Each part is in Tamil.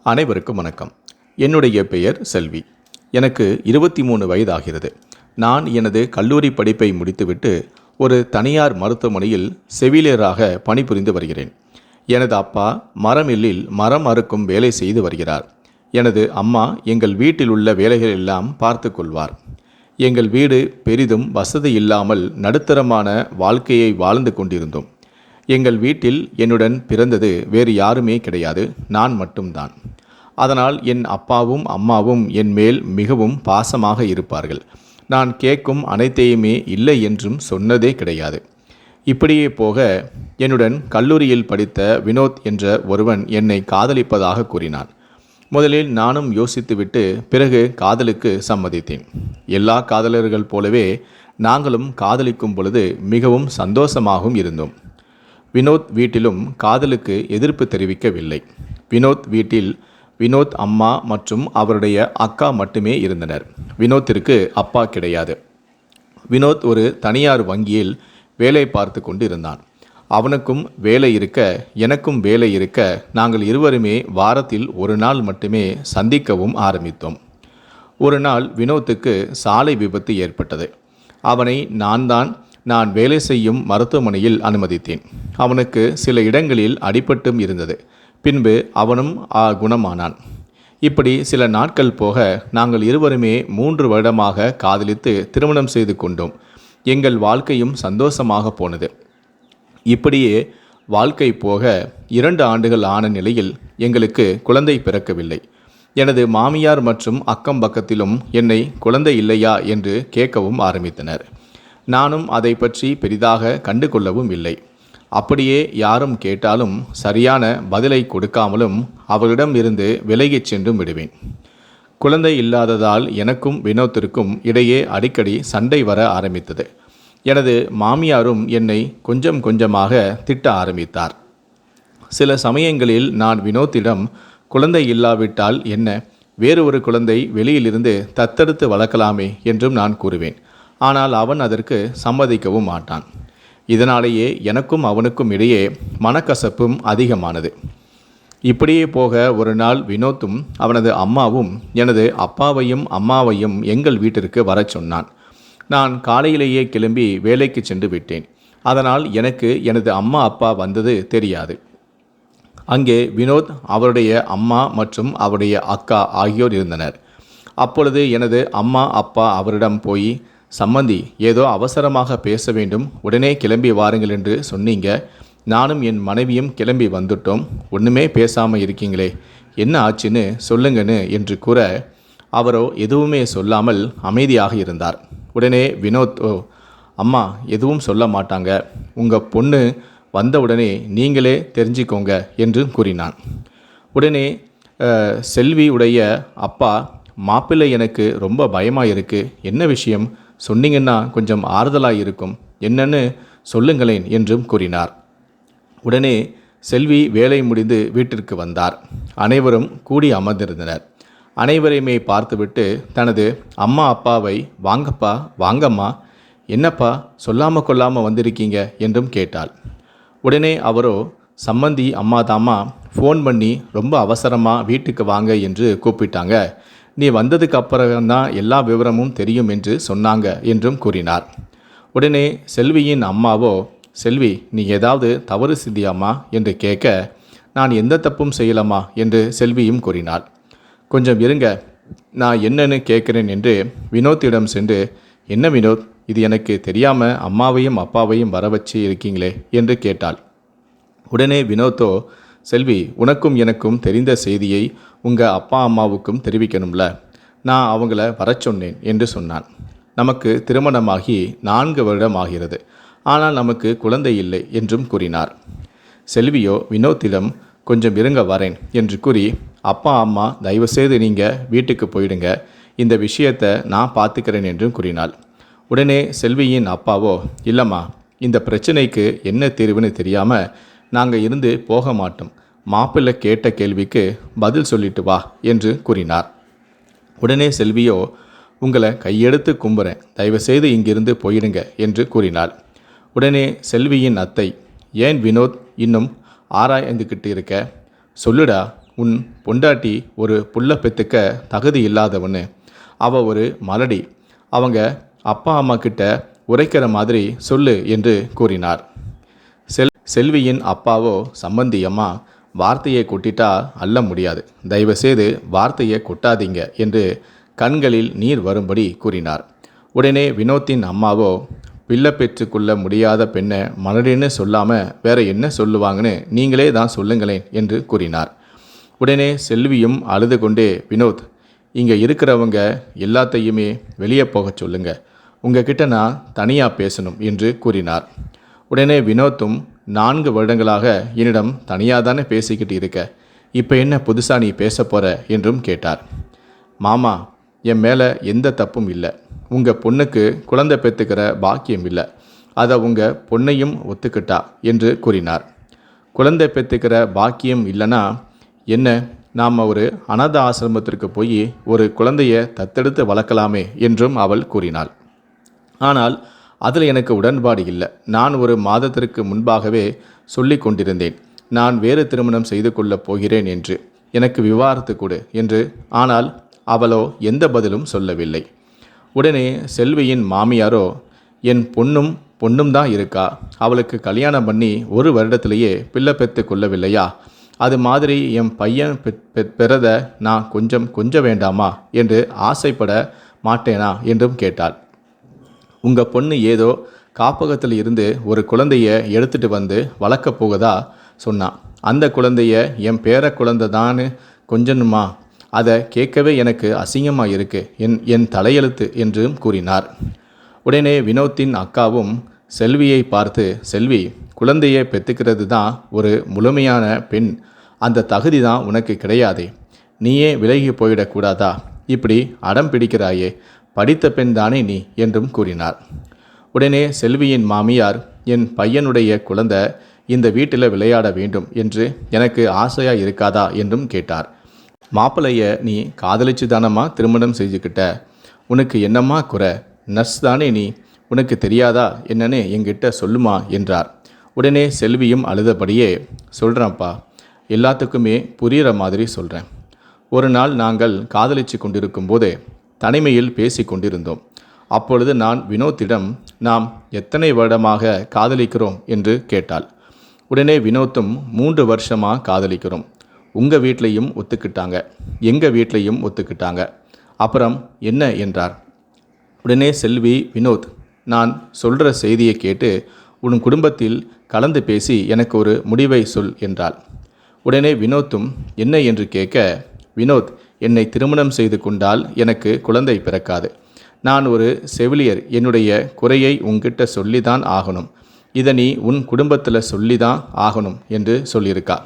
அனைவருக்கும் வணக்கம். என்னுடைய பெயர் செல்வி. எனக்கு 23 வயதாகிறது. நான் எனது கல்லூரி படிப்பை முடித்துவிட்டு ஒரு தனியார் மருத்துவமனையில் செவிலியராக பணிபுரிந்து வருகிறேன். எனது அப்பா மரமில்லில் மரம் அறுக்கும் வேலை செய்து வருகிறார். எனது அம்மா எங்கள் வீட்டில் உள்ள வேலைகள் எல்லாம் பார்த்து கொள்வார். எங்கள் வீடு பெரிதும் வசதி இல்லாமல் நடுத்தரமான வாழ்க்கையை வாழ்ந்து கொண்டிருந்தோம். எங்கள் வீட்டில் என்னுடன் பிறந்தது வேறு யாருமே கிடையாது, நான் மட்டும்தான். அதனால் என் அப்பாவும் அம்மாவும் என் மேல் மிகவும் பாசமாக இருப்பார்கள். நான் கேட்கும் அனைத்தையுமே இல்லை என்றும் சொன்னதே கிடையாது. இப்படியே போக என்னுடன் கல்லூரியில் படித்த வினோத் என்ற ஒருவன் என்னை காதலிப்பதாக கூறினான். முதலில் நானும் யோசித்துவிட்டு பிறகு காதலுக்கு சம்மதித்தேன். எல்லா காதலர்கள் போலவே நாங்களும் காதலிக்கும் பொழுது மிகவும் சந்தோஷமாகவும் இருந்தோம். வினோத் வீட்டிலும் காதலுக்கு எதிர்ப்பு தெரிவிக்கவில்லை. வினோத் வீட்டில் வினோத் அம்மா மற்றும் அவருடைய அக்கா மட்டுமே இருந்தனர். வினோத்திற்கு அப்பா கிடையாது. வினோத் ஒரு தனியார் வங்கியில் வேலை பார்த்து கொண்டு இருந்தான். அவனுக்கும் வேலை இருக்க எனக்கும் வேலை இருக்க நாங்கள் இருவருமே வாரத்தில் ஒரு நாள் மட்டுமே சந்திக்கவும் ஆரம்பித்தோம். ஒரு நாள் வினோத்துக்கு சாலை விபத்து ஏற்பட்டது. அவனை நான் வேலை செய்யும் மருத்துவமனையில் அனுமதித்தேன். அவனுக்கு சில இடங்களில் அடிபட்டும் இருந்தது. பின்பு அவனும் குணமானான். இப்படி சில நாட்கள் போக நாங்கள் இருவருமே 3 வருடமாக காதலித்து திருமணம் செய்து கொண்டோம். எங்கள் வாழ்க்கையும் சந்தோஷமாக போனது. இப்படியே வாழ்க்கை போக 2 ஆண்டுகள் ஆன நிலையில் எங்களுக்கு குழந்தை பிறக்கவில்லை. எனது மாமியார் மற்றும் அக்கம் பக்கத்திலும் என்னை குழந்தை இல்லையா என்று கேட்கவும் ஆரம்பித்தனர். நானும் அதை பற்றி பெரிதாக கண்டு கொள்ளவும் இல்லை. அப்படியே யாரும் கேட்டாலும் சரியான பதிலை கொடுக்காமலும் அவர்களிடம் இருந்து விலகிச் சென்றும் விடுவேன். குழந்தை இல்லாததால் எனக்கும் வினோத்திற்கும் இடையே அடிக்கடி சண்டை வர ஆரம்பித்தது. எனது மாமியாரும் என்னை கொஞ்சம் கொஞ்சமாக திட்ட ஆரம்பித்தார். சில சமயங்களில் நான் வினோத்திடம் குழந்தை இல்லாவிட்டால் என்ன, வேறு ஒரு குழந்தை வெளியிலிருந்து தத்தெடுத்து வளர்க்கலாமே என்றும் நான் கூறுவேன். ஆனால் அவன் அதற்கு சம்மதிக்கவும் மாட்டான். இதனாலேயே எனக்கும் அவனுக்கும் இடையே மனக்கசப்பும் அதிகமானது. இப்படியே போக ஒரு நாள் வினோத்தும் அவனது அம்மாவும் எனது அப்பாவையும் அம்மாவையும் எங்கள் வீட்டிற்கு வரச் சொன்னான். நான் காலையிலேயே கிளம்பி வேலைக்கு சென்று விட்டேன். அதனால் எனக்கு எனது அம்மா அப்பா வந்தது தெரியாது. அங்கே வினோத், அவருடைய அம்மா மற்றும் அவருடைய அக்கா ஆகியோர் இருந்தனர். அப்பொழுது எனது அம்மா அப்பா அவரிடம் போய், சம்மந்தி, ஏதோ அவசரமாக பேச வேண்டும், உடனே கிளம்பி வாருங்கள் என்று சொன்னீங்க. நானும் என் மனைவியும் கிளம்பி வந்துட்டோம். ஒன்றுமே பேசாமல் இருக்கீங்களே, என்ன ஆச்சுன்னு சொல்லுங்கன்னு என்று கூற அவரோ எதுவுமே சொல்லாமல் அமைதியாக இருந்தார். உடனே வினோத், அம்மா எதுவும் சொல்ல மாட்டாங்க, உங்கள் பொண்ணு வந்தவுடனே நீங்களே தெரிஞ்சுக்கோங்க என்று கூறினான். உடனே செல்வி உடைய அப்பா, மாப்பிள்ளை எனக்கு ரொம்ப பயமாக இருக்குது, என்ன விஷயம் சொன்னீங்கன்னா கொஞ்சம் ஆறுதலாக இருக்கும், என்னன்னு சொல்லுங்களேன் என்றும் கூறினார். உடனே செல்வி வேலை முடிந்து வீட்டிற்கு வந்தார். அனைவரும் கூடி அமர்ந்திருந்தனர். அனைவரையுமே பார்த்துவிட்டு தனது அம்மா அப்பாவை, வாங்கப்பா வாங்கம்மா, என்னப்பா சொல்லாமல் கொள்ளாமல் வந்திருக்கீங்க என்றும் கேட்டாள். உடனே அவரோ, சம்மந்தி அம்மா தாம்மா ஃபோன் பண்ணி ரொம்ப அவசரமாக வீட்டுக்கு வாங்க என்று கூப்பிட்டாங்க, நீ வந்ததுக்கு அப்புறம்தான் எல்லா விவரமும் தெரியும் என்று சொன்னாங்க என்றும் கூறினார். உடனே செல்வியின் அம்மாவோ, செல்வி நீ ஏதாவது தவறு செஞ்சியாம்மா என்று கேட்க, நான் எந்த தப்பும் செய்யலாமா என்று செல்வியும் கூறினாள். கொஞ்சம் இருங்க, நான் என்னன்னு கேட்குறேன் என்று வினோத்திடம் சென்று, என்ன வினோத், இது எனக்கு தெரியாமல் அம்மாவையும் அப்பாவையும் வர வச்சு இருக்கீங்களே என்று கேட்டாள். உடனே வினோத்தோ, செல்வி, உனக்கும் எனக்கும் தெரிந்த செய்தியை உங்கள் அப்பா அம்மாவுக்கும் தெரிவிக்கணும்ல, நான் அவங்கள வர சொன்னேன் என்று சொன்னான். நமக்கு திருமணமாகி 4 வருடம் ஆகிறது, ஆனால் நமக்கு குழந்தை இல்லை என்றும் கூறினார். செல்வியோ வினோத்திடம், கொஞ்சம் இருங்க வரேன் என்று கூறி, அப்பா அம்மா தயவுசெய்து நீங்கள் வீட்டுக்கு போயிடுங்க, இந்த விஷயத்தை நான் பார்த்துக்கிறேன் என்றும் கூறினாள். உடனே செல்வியின் அப்பாவோ, இல்லைம்மா, இந்த பிரச்சனைக்கு என்ன தீர்வுன்னு தெரியாமல் நாங்கள் இருந்து போக மாட்டோம், மாப்பிள்ளை கேட்ட கேள்விக்கு பதில் சொல்லிட்டு வா என்று கூறினார். உடனே செல்வியோ, உங்களை கையெடுத்து கும்புறேன், தயவுசெய்து இங்கிருந்து போயிடுங்க என்று கூறினாள். உடனே செல்வியின் அத்தை, ஏன் வினோத் இன்னும் ஆராய்ந்துக்கிட்டு இருக்க, சொல்லுடா, உன் பொண்டாட்டி ஒரு புள்ள பெற்றுக்க தகுதி இல்லாதவன்னு, அவள் ஒரு மலடி, அவங்க அப்பா அம்மா கிட்ட உரைக்கிற மாதிரி சொல்லு என்று கூறினார். செல்வியின் அப்பாவோ, சம்பந்தியம்மா, வார்த்தையை கொட்டிட்டா அள்ள முடியாது, தயவுசெய்து வார்த்தையை கொட்டாதீங்க என்று கண்களில் நீர் வரும்படி கூறினார். உடனே வினோத்தின் அம்மாவோ, பிள்ளை பெற்றுக்கொள்ள முடியாத பெண்ணை மலடின்னு சொல்லாமல் வேற என்ன சொல்லுவாங்கன்னு நீங்களே தான் சொல்லுங்களேன் என்று கூறினார். உடனே செல்வியும் அழுது கொண்டே, வினோத், இங்கே இருக்கிறவங்க எல்லாத்தையுமே வெளியே போகச் சொல்லுங்க, உங்ககிட்ட நான் தனியாக பேசணும் என்று கூறினார். உடனே வினோத்தும், 4 வருடங்களாக என்னிடம் தனியாக தானே பேசிக்கிட்டு இருக்க, இப்போ என்ன புதுசாக நீ பேச போகிற என்றும் கேட்டார். மாமா, என் மேலே எந்த தப்பும் இல்லை, உங்கள் பொண்ணுக்கு குழந்தை பெற்றுக்கிற பாக்கியம் இல்லை, அதை உங்கள் பொண்ணையும் ஒத்துக்கிட்டா என்று கூறினார். குழந்தை பெற்றுக்கிற பாக்கியம் இல்லைன்னா என்ன, நாம் ஒரு அனாத ஆசிரமத்திற்கு போய் ஒரு குழந்தையை தத்தெடுத்து வளர்க்கலாமே என்றும் அவள் கூறினாள். ஆனால் அதில் எனக்கு உடன்பாடு இல்லை. நான் ஒரு மாதத்திற்கு முன்பாகவே சொல்லி கொண்டிருந்தேன், நான் வேறு திருமணம் செய்து கொள்ளப் போகிறேன் என்று, எனக்கு விவாகரத்து கொடு என்று. ஆனால் அவளோ எந்த பதிலும் சொல்லவில்லை. உடனே செல்வியின் மாமியாரோ, என் பொண்ணும் தான் இருக்கா, அவளுக்கு கல்யாணம் பண்ணி 1 வருடத்திலேயே பிள்ளை பெற்று கொள்ளவில்லையா, அது மாதிரி என் பையன் பெறத நான் கொஞ்சம் வேண்டாமா என்று ஆசைப்பட மாட்டேனா என்றும் கேட்டாள். உங்கள் பொண்ணு ஏதோ காப்பகத்தில் இருந்து ஒரு குழந்தைய எடுத்துகிட்டு வந்து வளர்க்க போகுதா சொன்னான், அந்த குழந்தைய என் பேர குழந்தை தான் கொஞ்சமா, அதை கேட்கவே எனக்கு அசிங்கமாக இருக்கு, என் தலையெழுத்து என்றும் கூறினார். உடனே வினோத்தின் அக்காவும் செல்வியை பார்த்து, செல்வி, குழந்தையை பெற்றுக்கிறது தான் ஒரு முழுமையான பெண், அந்த தகுதி தான் உனக்கு கிடையாதே, நீயே விலகி போயிடக்கூடாதா, இப்படி அடம் பிடிக்கிறாயே, படித்த பெண் தானே நீ என்றும் கூறினார். உடனே செல்வியின் மாமியார், என் பையனுடைய குழந்தை இந்த வீட்டில் விளையாட வேண்டும் என்று எனக்கு ஆசையாக இருக்காதா என்றும் கேட்டார். மாப்பிள்ளைய நீ காதலிச்சு தானம்மா திருமணம் செஞ்சுக்கிட்ட, உனக்கு என்னம்மா குறை, நர்ஸ் தானே நீ, உனக்கு தெரியாதா என்னன்னு என்கிட்ட சொல்லுமா என்றார். உடனே செல்வியும் அழுதபடியே, சொல்கிறேன்ப்பா, எல்லாத்துக்குமே புரிகிற மாதிரி சொல்கிறேன். ஒரு நாள் நாங்கள் காதலிச்சு கொண்டிருக்கும் போது தனிமையில் பேசி கொண்டிருந்தோம். அப்பொழுது நான் வினோத்திடம், நாம் எத்தனை வருடமாக காதலிக்கிறோம் என்று கேட்டாள். உடனே வினோத்தும், 3 வருஷமாக காதலிக்கிறோம், உங்கள் வீட்லேயும் ஒத்துக்கிட்டாங்க, எங்கள் வீட்லேயும் ஒத்துக்கிட்டாங்க, அப்புறம் என்ன என்றார். உடனே செல்வி, வினோத், நான் சொல்கிற செய்தியை கேட்டு உன் குடும்பத்தில் கலந்து பேசி எனக்கு ஒரு முடிவை சொல் என்றாள். உடனே வினோத்தும் என்ன என்று கேட்க, வினோத், என்னை திருமணம் செய்து கொண்டால் எனக்கு குழந்தை பிறக்காது, நான் ஒரு செவிலியர், என்னுடைய குறையை உன்கிட்ட சொல்லிதான் ஆகணும், இதை நீ உன் குடும்பத்தில் சொல்லிதான் ஆகணும் என்று சொல்லியிருக்கா,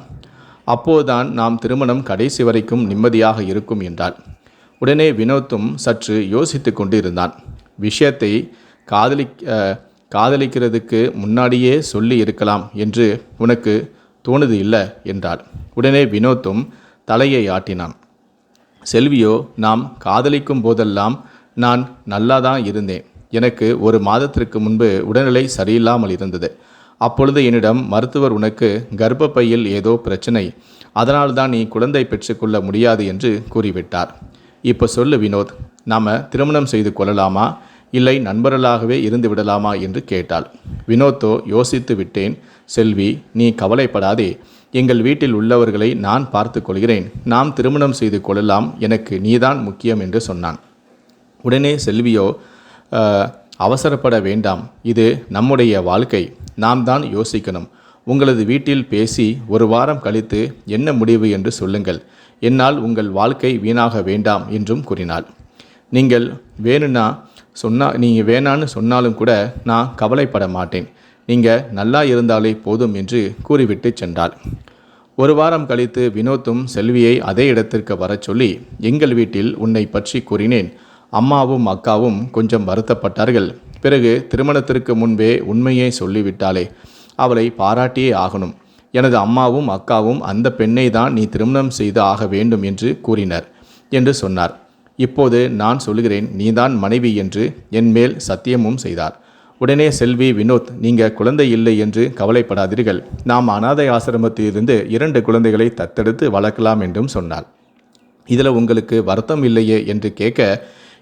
அப்போதுதான் நாம் திருமணம் கடைசி வரைக்கும் நிம்மதியாக இருக்கும் என்றாள். உடனே வினோத்தும் சற்று யோசித்து கொண்டு இருந்தான். விஷயத்தை காதலிக்கிறதுக்கு முன்னாடியே சொல்லி இருக்கலாம் என்று உனக்கு தோணுது இல்லை என்றாள். உடனே வினோத்தும் தலையை ஆட்டினான். செல்வியோ, நாம் காதலிக்கும் போதெல்லாம் நான் நல்லா தான் இருந்தேன், எனக்கு 1 மாதத்திற்கு முன்பு உடல்நிலை சரியில்லாமல் இருந்தது, அப்பொழுது என்னிடம் மருத்துவர், உனக்கு கர்ப்பப்பையில் ஏதோ பிரச்சனை, அதனால்தான் நீ குழந்தை பெற்றுக்கொள்ள முடியாது என்று கூறிவிட்டார். இப்போ சொல்லு வினோத், நாம் திருமணம் செய்து கொள்ளலாமா, இல்லை நண்பர்களாகவே இருந்து விடலாமா என்று கேட்டாள். வினோத்தோ, யோசித்து விட்டேன் செல்வி, நீ கவலைப்படாதே, எங்கள் வீட்டில் உள்ளவர்களை நான் பார்த்து கொள்கிறேன், நாம் திருமணம் செய்து கொள்ளலாம், எனக்கு நீதான் முக்கியம் என்று சொன்னான். உடனே செல்வியோ, அவசரப்பட வேண்டாம், இது நம்முடைய வாழ்க்கை, நாம் தான் யோசிக்கணும், உங்களது வீட்டில் பேசி 1 வாரம் கழித்து என்ன முடிவு என்று சொல்லுங்கள், என்னால் உங்கள் வாழ்க்கை வீணாக வேண்டாம் என்றும் கூறினாள். நீங்கள் வேணான்னு சொன்னாலும் கூட நான் கவலைப்பட மாட்டேன், நீங்கள் நல்லா இருந்தாலே போதும் என்று கூறிவிட்டு சென்றாள். 1 வாரம் கழித்து வினோத்தும் செல்வியை அதே இடத்திற்கு வரச் சொல்லி, எங்கள் வீட்டில் உன்னை பற்றி கூறினேன், அம்மாவும் அக்காவும் கொஞ்சம் வருத்தப்பட்டார்கள், பிறகு திருமணத்திற்கு முன்பே உண்மையை சொல்லிவிட்டாலே, அவளை பாராட்டியே ஆகணும், எனது அம்மாவும் அக்காவும் அந்த பெண்ணை தான் நீ திருமணம் செய்து ஆக வேண்டும் என்று கூறினர் என்று சொன்னார். இப்போது நான் சொல்கிறேன், நீதான் மனைவி என்று என் மேல் சத்தியமும் செய்தார். உடனே செல்வி, வினோத், நீங்கள் குழந்தை இல்லை என்று கவலைப்படாதீர்கள். நாம் அனாதை ஆசிரமத்திலிருந்து 2 குழந்தைகளை தத்தெடுத்து வளர்க்கலாம் என்றும் சொன்னார். இதில் உங்களுக்கு வருத்தம் இல்லையே என்று கேட்க,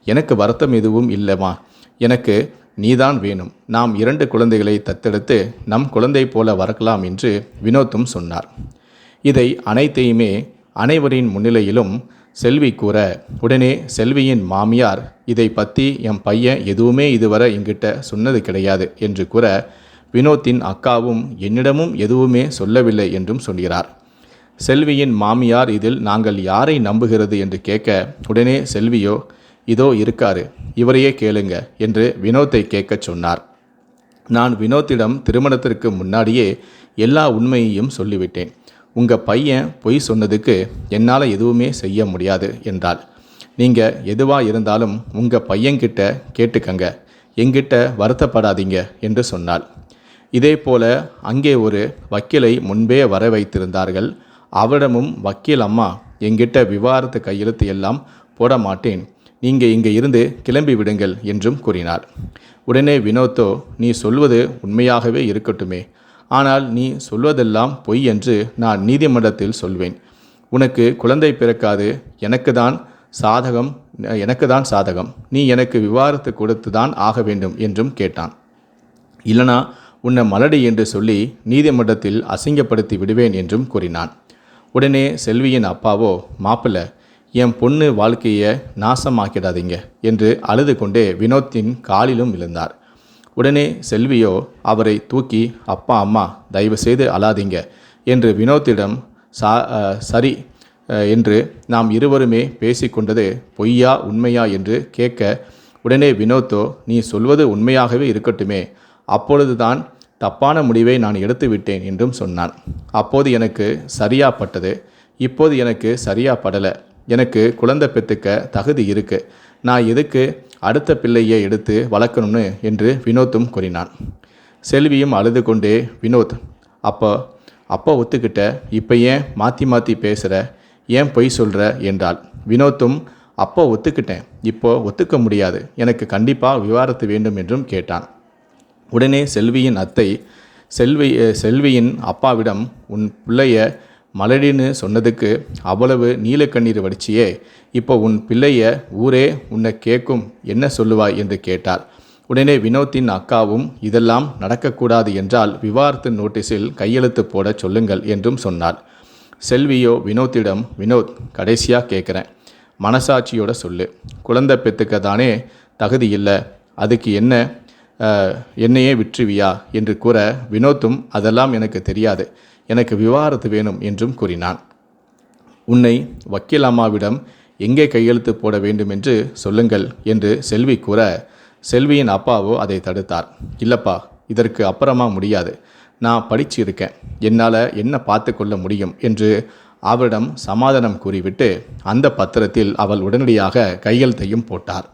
எனக்கு வருத்தம் எதுவும் இல்லைம்மா, எனக்கு நீதான் வேணும். நாம் 2 குழந்தைகளை தத்தெடுத்து நம் குழந்தை போல வளர்க்கலாம் என்று வினோத்தும் சொன்னார். இதை அனைத்தையுமே அனைவரின் முன்னிலையிலும் செல்வி கூற, உடனே செல்வியின் மாமியார், இதை பற்றி என் பையன் எதுவுமே இதுவரை என்கிட்ட சொன்னது கிடையாது என்று கூற, வினோத்தின் அக்காவும் என்னிடமும் எதுவுமே சொல்லவில்லை என்றும் சொல்கிறார். செல்வியின் மாமியார் இதில் நாங்கள் யாரை நம்புகிறது என்று கேட்க, உடனே செல்வியோ, இதோ இருக்காரு, இவரையே கேளுங்க என்று வினோத்தை கேட்கச் சொன்னார். நான் வினோத்திடம் திருமணத்திற்கு முன்னாடியே எல்லா உண்மையையும் சொல்லிவிட்டேன். உங்கள் பையன் பொய் சொன்னதுக்கு என்னால் எதுவுமே செய்ய முடியாது என்றாள். நீங்கள் எதுவாக இருந்தாலும் உங்கள் பையன்கிட்ட கேட்டுக்கங்க, என்கிட்ட வருத்தப்படாதீங்க என்று சொன்னாள். இதே போல அங்கே ஒரு வக்கீலை முன்பே வர வைத்திருந்தார்கள். அவரிடமும், வக்கீல் அம்மா, என்கிட்ட விவாகரத்து கையெழுத்து எல்லாம் போட மாட்டேன், நீங்கள் இங்கே இருந்து கிளம்பி விடுங்கள் என்றும் கூறினார். உடனே வினோத்தோ, நீ சொல்வது உண்மையாகவே இருக்கட்டுமே, ஆனால் நீ சொல்வதெல்லாம் பொய் என்று நான் நீதிமன்றத்தில் சொல்வேன். உனக்கு குழந்தை பிறக்காது, எனக்கு தான் சாதகம், நீ எனக்கு விவாகரத்து கொடுத்து தான் ஆக வேண்டும் என்றும் கேட்டான். இல்லனா உன்னை மலடி என்று சொல்லி நீதிமன்றத்தில் அசிங்கப்படுத்தி விடுவேன் என்றும் கூறினான். உடனே செல்வியின் அப்பாவோ, மாப்பிள்ளை, என் பொண்ணு வாழ்க்கையை நாசமாக்கிடாதீங்க என்று அழுது கொண்டே வினோத்தின் காலிலும் விழுந்தார். உடனே செல்வியோ அவரை தூக்கி, அப்பா அம்மா, தயவுசெய்து அழாதீங்க என்று வினோத்திடம், சரி என்று நாம் இருவருமே பேசிக்கொண்டது பொய்யா உண்மையா என்று கேட்க, உடனே வினோத்தோ, நீ சொல்வது உண்மையாகவே இருக்கட்டுமே, அப்பொழுதுதான் தப்பான முடிவை நான் எடுத்து விட்டேன் என்றும் சொன்னான். அப்போது எனக்கு சரியா பட்டது, இப்போது எனக்கு சரியா படலை. எனக்கு குழந்தை பெற்றுக்க தகுதி இருக்கு, நான் எதுக்கு அடுத்த பிள்ளையை எடுத்து வளர்க்கணும்னு என்று வினோத்தும் கூறினான். செல்வியும் அழுது கொண்டே, வினோத், அப்போ ஒத்துக்கிட்ட, இப்போ ஏன் மாற்றி பேசுகிற, ஏன் பொய் சொல்கிற என்றாள். வினோத்தும், அப்போ ஒத்துக்கிட்டேன், இப்போ ஒத்துக்க முடியாது, எனக்கு கண்டிப்பாக விவாகரத்து வேண்டும் என்றும் கேட்டான். உடனே செல்வியின் அத்தை செல்வியின் அப்பாவிடம், உன் பிள்ளைய மலடின்னு சொன்னதுக்கு அவ்வளவு நீலக்கண்ணீர் வடிச்சியே, இப்போ உன் பிள்ளைய ஊரே உன்னை கேட்கும், என்ன சொல்லுவாய் என்று கேட்டார். உடனே வினோத்தின் அக்காவும், இதெல்லாம் நடக்கக்கூடாது என்றால் விவாகரத்து நோட்டீஸில் கையெழுத்து போட சொல்லுங்கள் என்றும் சொன்னார். செல்வியோ வினோத்திடம், வினோத், கடைசியாக கேட்குறேன், மனசாட்சியோட சொல்லு, குழந்தை பெற்றுக்க தானே தகுதி இல்லை, அதுக்கு என்னையே விற்றுவியா என்று கூற, வினோத்தும், அதெல்லாம் எனக்கு தெரியாது, எனக்கு விவாகரத்து வேணும் என்றும் கூறினான். உன்னை வக்கீல் அம்மாவிடம் எங்கே கையெழுத்து போட வேண்டும் என்று சொல்லுங்கள் என்று செல்வி கூற, செல்வியின் அப்பாவோ அதை தடுத்தார். இல்லப்பா, இதற்கு அப்புறமா முடியாது, நான் படிச்சு இருக்கேன், என்னால் என்ன பார்த்து கொள்ள முடியும் என்று அவரிடம் சமாதானம் கூறிவிட்டு அந்த பத்திரத்தில் அவள் உடனடியாக கையெழுத்தையும் போட்டார்.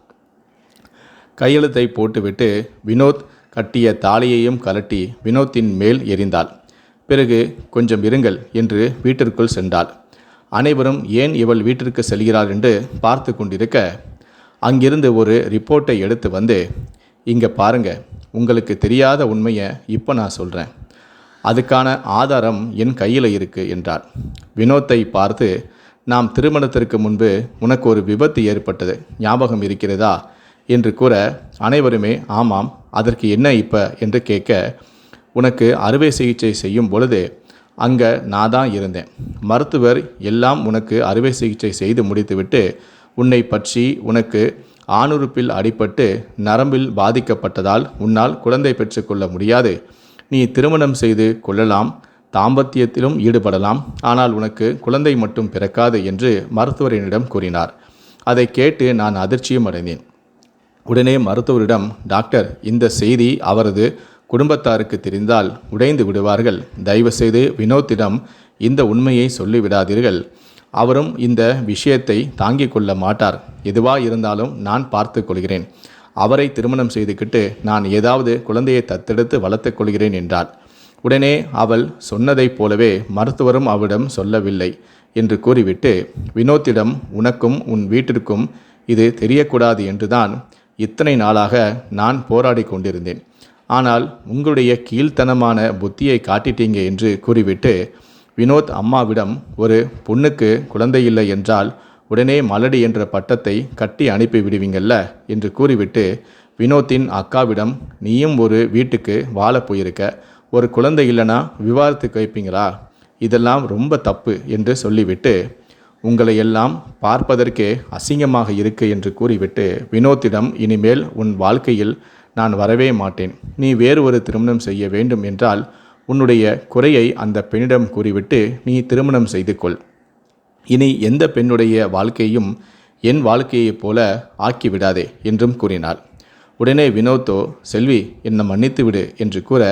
கையெழுத்தை போட்டுவிட்டு வினோத் கட்டிய தாலியையும் கலட்டி வினோத்தின் மேல் எறிந்தாள். பிறகு கொஞ்சம் இருங்கள் என்று வீட்டிற்குள் சென்றாள். அனைவரும் ஏன் இவள் வீட்டிற்கு செல்கிறாள் என்று பார்த்து கொண்டிருக்க, அங்கிருந்து ஒரு ரிப்போர்ட்டை எடுத்து வந்து, இங்கே பாருங்க, உங்களுக்கு தெரியாத உண்மையை இப்போ நான் சொல்கிறேன், அதுக்கான ஆதாரம் என் கையில் இருக்குது என்றார். வினோத்தை பார்த்து, நாம் திருமணத்திற்கு முன்பு உனக்கு ஒரு விபத்து ஏற்பட்டது, ஞாபகம் இருக்கிறதா என்று கூற, அனைவருமே ஆமாம், அதற்கு என்ன இப்போ என்று கேட்க, உனக்கு அறுவை சிகிச்சை செய்யும் பொழுது அங்கே நான் தான் இருந்தேன். மருத்துவர் எல்லாம் உனக்கு அறுவை சிகிச்சை செய்து முடித்துவிட்டு, உன்னை பற்றி உனக்கு ஆணுறுப்பில் அடிபட்டு நரம்பில் பாதிக்கப்பட்டதால் உன்னால் குழந்தை பெற்றுக்கொள்ள முடியாது, நீ திருமணம் செய்து கொள்ளலாம், தாம்பத்தியத்திலும் ஈடுபடலாம், ஆனால் உனக்கு குழந்தை மட்டும் பிறக்காது என்று மருத்துவரிடம் கூறினார். அதை கேட்டு நான் அதிர்ச்சியும் அடைந்தேன். உடனே மருத்துவரிடம், டாக்டர், இந்த செய்தி அவரது குடும்பத்தாருக்கு தெரிந்தால் உடைந்து விடுவார்கள், தயவுசெய்து வினோத்திடம் இந்த உண்மையை சொல்லிவிடாதீர்கள், அவரும் இந்த விஷயத்தை தாங்கிக் கொள்ள மாட்டார், எதுவாக இருந்தாலும் நான் பார்த்து கொள்கிறேன், அவரை திருமணம் செய்துக்கிட்டு நான் ஏதாவது குழந்தையை தத்தெடுத்து வளர்த்து கொள்கிறேன் என்றாள். உடனே அவள் சொன்னதைப் போலவே மருத்துவரும் அவரிடம் சொல்லவில்லை என்று கூறிவிட்டு, வினோத்திடம், உனக்கும் உன் வீட்டிற்கும் இது தெரியக்கூடாது என்றுதான் இத்தனை நாளாக நான் போராடி கொண்டிருந்தேன், ஆனால் உங்களுடைய கீழ்த்தனமான புத்தியை காட்டிட்டீங்க என்று கூறிவிட்டு வினோத் அம்மாவிடம், ஒரு பொண்ணுக்கு குழந்தை இல்லை என்றால் உடனே மலடி என்ற பட்டத்தை கட்டி அனுப்பி விடுவீங்கள்ல என்று கூறிவிட்டு வினோத்தின் அக்காவிடம், நீயும் ஒரு வீட்டுக்கு வாழ போயிருக்க, ஒரு குழந்தை இல்லைனா விவாகரத்துக்கு வைப்பீங்களா, இதெல்லாம் ரொம்ப தப்பு என்று சொல்லிவிட்டு, உங்களை எல்லாம் பார்ப்பதற்கே அசிங்கமாக இருக்கு என்று கூறிவிட்டு வினோத்திடம், இனிமேல் உன் வாழ்க்கையில் நான் வரவே மாட்டேன், நீ வேறு ஒரு திருமணம் செய்ய வேண்டும் என்றால் உன்னுடைய குறையை அந்த பெண்ணிடம் கூறிவிட்டு நீ திருமணம் செய்து கொள், இனி எந்த பெண்ணுடைய வாழ்க்கையும் என் வாழ்க்கையைப் போல ஆக்கிவிடாதே என்றும் கூறினாள். உடனே வினோத்தோ, செல்வி என்னை மன்னித்து விடு என்று கூற,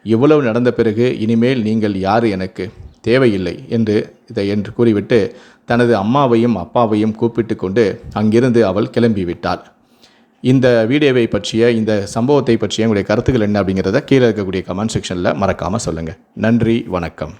இவ்வளவு நடந்த பிறகு இனிமேல் நீங்கள் யார் எனக்கு தேவையில்லை என்று கூறிவிட்டு தனது அம்மாவையும் அப்பாவையும் கூப்பிட்டு கொண்டு அங்கிருந்து அவள் கிளம்பிவிட்டாள். இந்த வீடியோவை பற்றிய, இந்த சம்பவத்தை பற்றிய உங்களுடைய கருத்துக்கள் என்ன அப்படிங்கிறத கீழே இருக்கக்கூடிய கமெண்ட் செக்ஷனில் மறக்காமல் சொல்லுங்கள். நன்றி, வணக்கம்.